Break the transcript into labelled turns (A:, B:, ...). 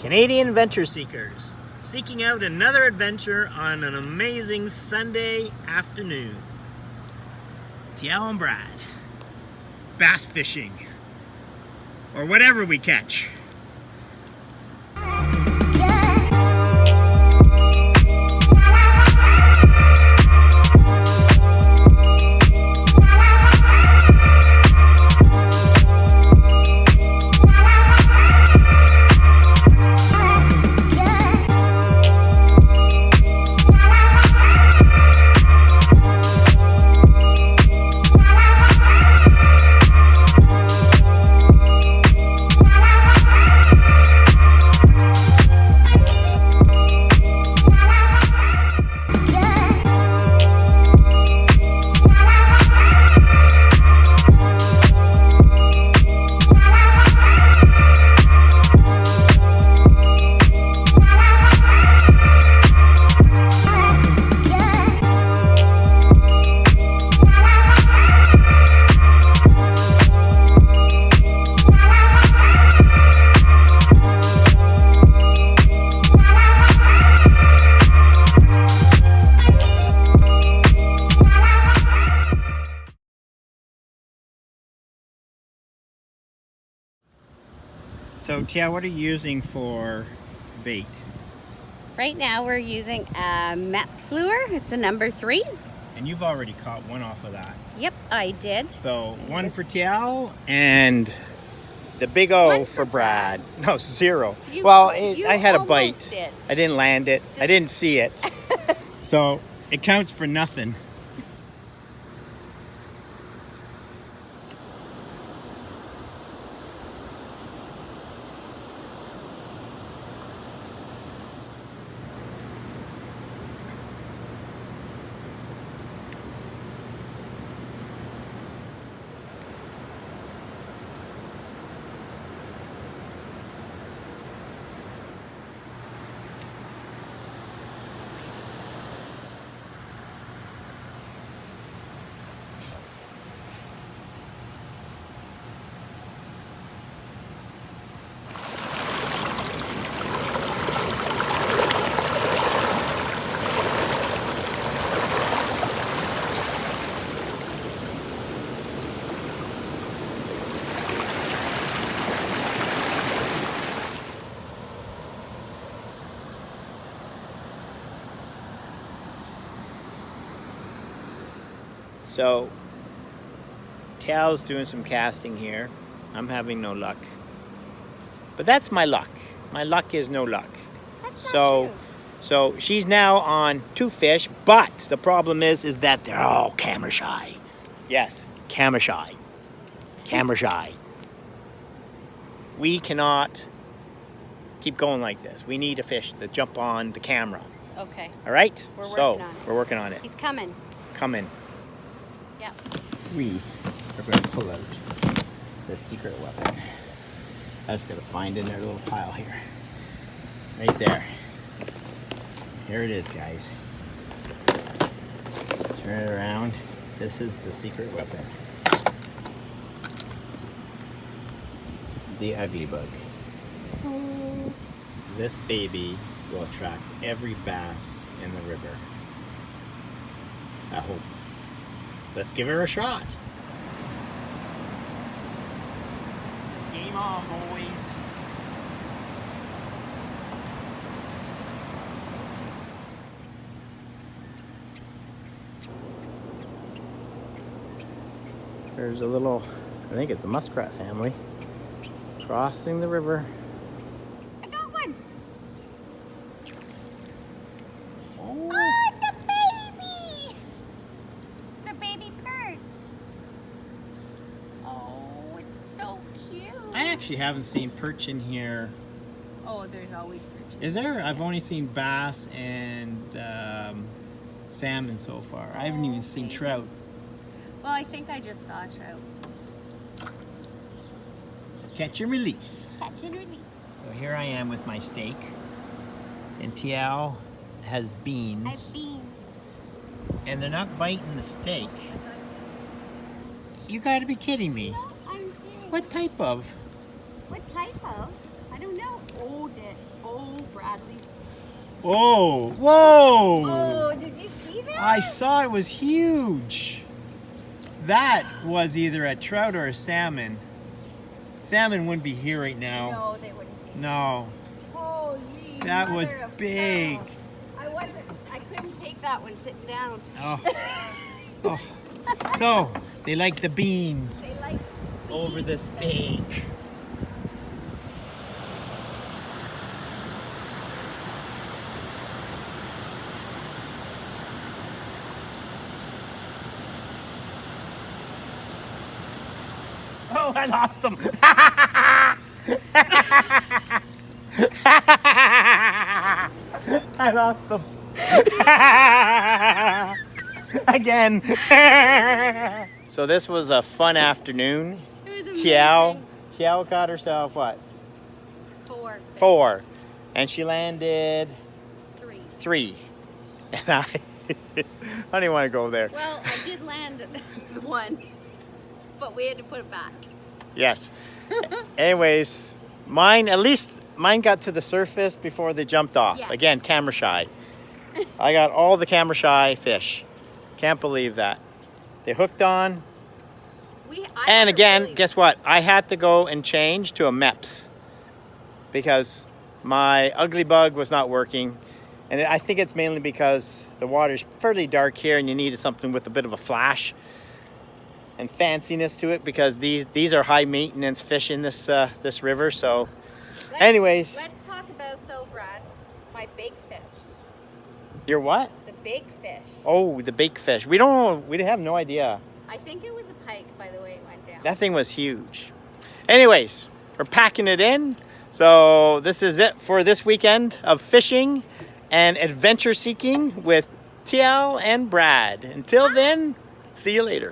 A: Canadian adventure seekers seeking out another adventure on an amazing Sunday afternoon. Tiel and Brad, bass fishing, or whatever we catch. So Tia, what are you using for bait?
B: Right now we're using a Mepps lure. It's a number 3.
A: And you've already caught one off of that.
B: Yep, I did.
A: So one for Tiel and the big O for Brad. No, 0. I had a bite.
B: Did.
A: I didn't land it. I didn't see it. So it counts for nothing. So, Tiel's doing some casting here. I'm having no luck. But that's my luck. My luck is no luck.
B: That's not true.
A: So she's now on 2 fish, but the problem is that they're all camera shy. Yes, camera shy. Camera shy. We cannot keep going like this. We need a fish to jump on the camera.
B: Okay.
A: All right?
B: We're working on it.
A: We're working on it.
B: He's coming.
A: Coming.
B: Yep.
A: We are going to pull out the secret weapon. I just got to find in their little pile here. Right there. Here it is, guys. Turn it around. This is the secret weapon. The ugly bug. This baby will attract every bass in the river. I hope. Let's give her a shot. Game on, boys. There's a little, I think it's a muskrat family, crossing the river.
B: I got one.
A: Oh.
B: Oh, it's a baby. It's a baby perch. Oh, it's so cute.
A: I actually haven't seen perch in here.
B: Oh, there's always perch.
A: Is there? I've only seen bass and salmon so far. I haven't even seen trout.
B: Well, I think I just saw a trout.
A: Catch and release.
B: Catch and release.
A: So here I am with my steak. And Tiel has beans.
B: I have beans.
A: And they're not biting the steak. You gotta be kidding me.
B: No, I'm serious.
A: What type of?
B: What type of? I don't know. Oh, Bradley.
A: Oh, whoa!
B: Oh, did you see that?
A: I saw it was huge. That was either a trout or a salmon. Salmon wouldn't be here right now.
B: No, they wouldn't be.
A: No.
B: Holy
A: That was
B: mother of
A: big.
B: pearl. I couldn't take that one sitting down.
A: Oh. Oh. So, they like the beans
B: They like
A: over the steak. Oh, I lost them. I lost them. Again. So this was a fun afternoon.
B: It was
A: Tiao
B: amazing.
A: got herself what?
B: 4.
A: 4. And she landed
B: 3.
A: 3. And I don't even want to go there.
B: Well, I did land the 1, but we had to put it back.
A: Yes. Anyways, at least mine got to the surface before they jumped off.
B: Yes.
A: Again, camera shy. I got all the camera shy fish. Can't believe that. They hooked on. And again, guess what? I had to go and change to a MEPS because my ugly bug was not working. And I think it's mainly because the water's fairly dark here and you needed something with a bit of a flash and fanciness to it because these are high maintenance fish in this this river. So anyways.
B: Let's talk about though, Brad, my big fish.
A: Your what?
B: The big fish.
A: Oh, the big fish. We have no idea.
B: I think it was a pike by the way it went down.
A: That thing was huge. Anyways, we're packing it in. So this is it for this weekend of fishing and adventure seeking with TL and Brad. Until then, see you later.